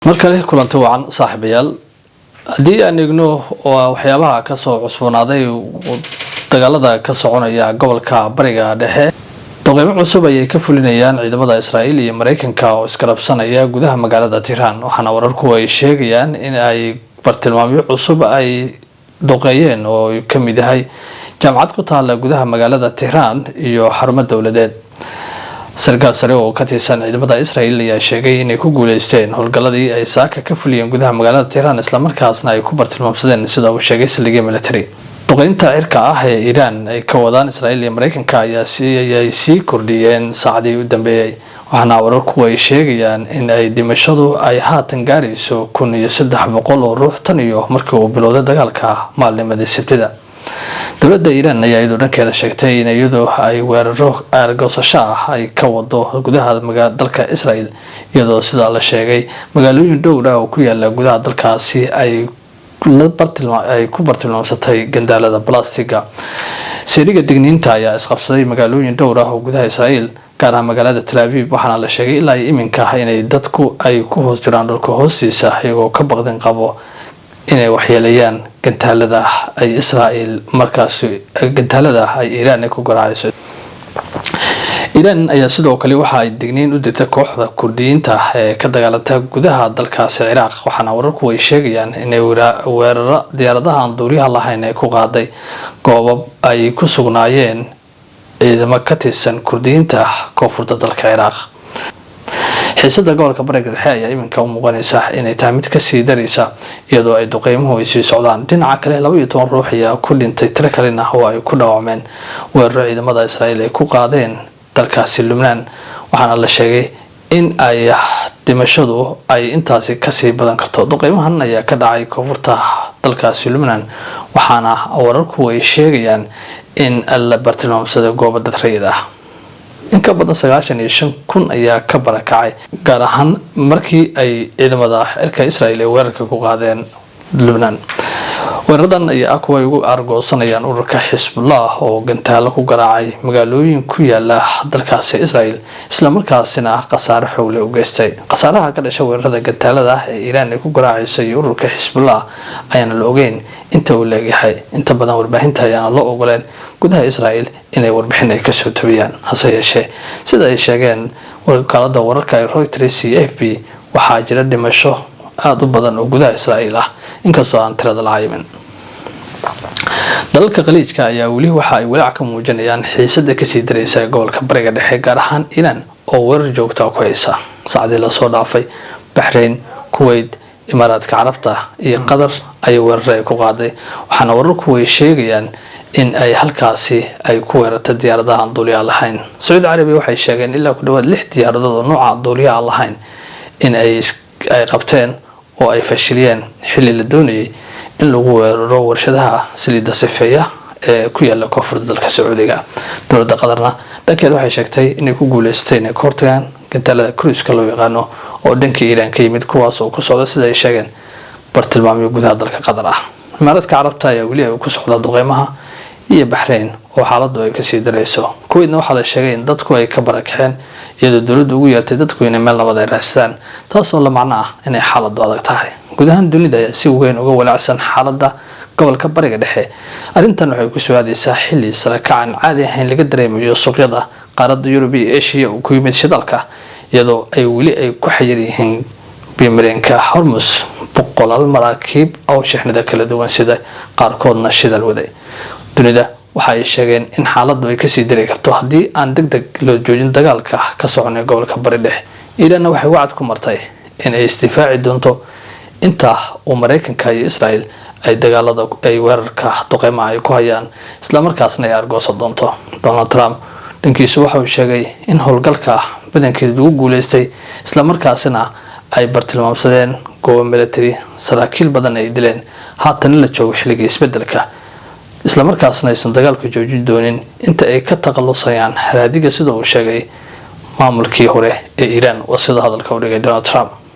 markale kulanti wacan saaxiibayaal hadii aan eegno waxyaabaha ka soo cusboonaaday dagaalada ka soconaya gobolka bariga dhexe doqeymo cusub ay ka fulinayaan ciidamada Israa'iil iyo Mareykanka oo iskarabsanaya gudaha magaalada Tehran waxaana wararku ay sheegayaan in ay bartilmaamyo cusub ay doqeeyeen oo ka mid yahay jaamacad ku taala gudaha magaalada Tehran iyo xarumo dawladeed sarkaal sare oo ka tirsan ciidamada Israa'iil ayaa sheegay inay ku guuleysteen howlgaladii ay saaka ka fuliyeen gudaha magaalada Tehran isla markaasna ay ku bartilmaamsadeen sida uu sheegay saldhigga military doqeynta cirka ah ee Iran ay ka wadaan Israa'iil iyo Mareykanka ayaa sii kordhiyeen saacadii u dambeeyay waxaana wararku ay sheegayaan in ay dhimashadu ay haatan gaarayso 1300 oo ruux tan iyo markii uu bilowday dagaalka maalinimada Sabtida dowladda Iran ayaa iyadoo dhankeeda sheegtay in iyadoo ay weeraro argosasho ah ay ka wado gudaha dalka Israa'iil iyadoo sida la sheegay magaalooyin dhowr ah oo ku yaala gudaha dalkaasi ay ku bartilmaamsatay gandaalada balastiga sariga digniinta ayaa isqabsaday magaalooyin dhowr ah oo gudaha Israa'iil gaar ahaan magaalada Tel Aviv waxaana la sheegay ilaa iminka inay dadku ay ku hoos jiraan dhulka hoostiisa iyagoo ka baqdin qabo inay waxyeelayaan gantaalada ay Israa'iil markaas gantaalada ay Iran ku garaacayso Iran ayaa sidoo kale waxa ay digniin u dirtay kooxda Kurdiyiinta ee ka dagaalanta gudaha dalkaasi Ciraaq waxaana wararku ay sheegayaan in weeraro diyaaradaha aan duuliyaha lahayn ay ku qaaday goobo ay ku sugnaayeen ciidamo ka tirsan Kurdiyiinta koonfurta dalka Ciraaq xiisada gobolka bariga dhexe ayaa iminka u muuqanaysa inay tahay mid ka sii daraysa iyadoo ay doqeymuhu ay sii socdaan dhinaca kale 12 ruux ayaa ku dhintay tiro kalena oo ay ku dhaawacmeen weeraro ciidamada Israa'iil ay ku qaadeen dalkaasi Lubnaan waxaana la sheegay in ay dhimashadu ay intaasi ka sii badan karto doqeymahan ayaa ka dhacay koonfurta dalkaasi Lubnaan waxaana wararku ay sheegayaan in la bartilmaamsaday goobo dad rayid ah in ka badan 95,000 ayaa ka barakacay gaar ahaan markii ay ciidamada cirka Israa'iil ay weerarka ku qaadeen Lubnaan weeraradan ayaa kuwa ugu argoosanayaan ururka Hezbollah oo gantaalo ku garaacay magaalooyin ku yaala dalkaasi Israa'iil isla markaasina qasaare xoog leh u geystay qasaaraha ka dhashay weerarada gantaalada ee Iran ay ku garaacayso ururka Hezbollah ayaana la ogeyn inta uu leeyahay inta badan warbaahinta ayaana loo ogoleen gudaha Israa'iil inay warbixin ay ka soo tabiyaan hase yeeshee sida ay sheegeen wakaalada wararka ee Reuters iyo AFP waxaa jira dhimasho aad u badan oo gudaha Israa'iil ah inkastoo aan tirada la cayimin dalalka qaliijka ayaa wali waxa ay walaac ka muujinayaan xiisada ka sii daraysa gobolka bariga dhexe gaar ahaan Iran oo weerar joogto ah ku haysa saacadii la soo dhaafay Bahrain Kuwait Imaaraadka Carabta iyo Qatar ay weerar ku qaaday waxaana wararku ay sheegayaan in ay halkaasi ay ku weerartay diyaaradaha aan duuliyaha lahayn Saudi Arabia waxay sheegeen ilaa ku dhawaad 6 diyaaradood oo nooca duuliyaha lahayn in ay qabteen oo ay fashiliyeen xilli la doonayay in lagu weeraro warshadaha saliidda sifeeya ee ku yaala koonfurta dalka Sacuudiga dowladda Qatarna dhankeeda waxay sheegtay inay ku guuleysteen in kortagan gantaalada cruise-ka loo yaqaano oo dhanka Iran ka yimid kuwaas oo ku socda sida ay sheegeen bartilmaamyo gudaha dalka Qatar ah Imaaraadka Carabta ayaa wali ay ku socda doqeymaha iyo Bahrain oo xaaladdu ay ka sii darayso Kuwait waxa la sheegay in dadku ay ka barakaceen iyadoo dawladdu ugu yeertay dadku inay meel nabad ay raadsadaan taasoo la macno ah inay xaaladdu adag tahay gudaha dunida ayaa si weyn uga walaacsan xaaladda gobolka bariga dhexe arrintan waxay ku soo aadaysaa xilli saraakiin caadi ahayn laga dareemayo suuqyada qaaradda Yurub iyo Aasiya oo ku yimid shidalka iyadoo ay wali ay ku xayir yihiin biyo-mareenka Hormuz boqolaal maraakiib oo shixnada kala duwan sida qaarkoodna shidal waday dunida waxa ay sheegeen in xaaladdu ay ka sii dari karto haddii aan degdeg loo joojin dagaalka ka soconaya gobolka bariga dhexe Iran waxay wacd ku martay in ay isdifaaci doonto inta uu Mareykanka iyo Israa'iil ay dagaalada ay weerarka doqeymaha ay ku hayaan isla markaasna ay argoosan doonto Donald Trump dhankiisu waxa uu sheegay in howlgalka badankeeda lagu guuleystay isla markaasna ay bartilmaamsadeen goobo military saraakiil badan ay dileen haatan la joogo xilliga isbedelka isla markaasna aysan dagaalka joojin doonin inta ay ka taqalusayaan raadiga sida uu sheegay maamulkii hore ee Iran oo sida hadalka u dhigay Donald Trump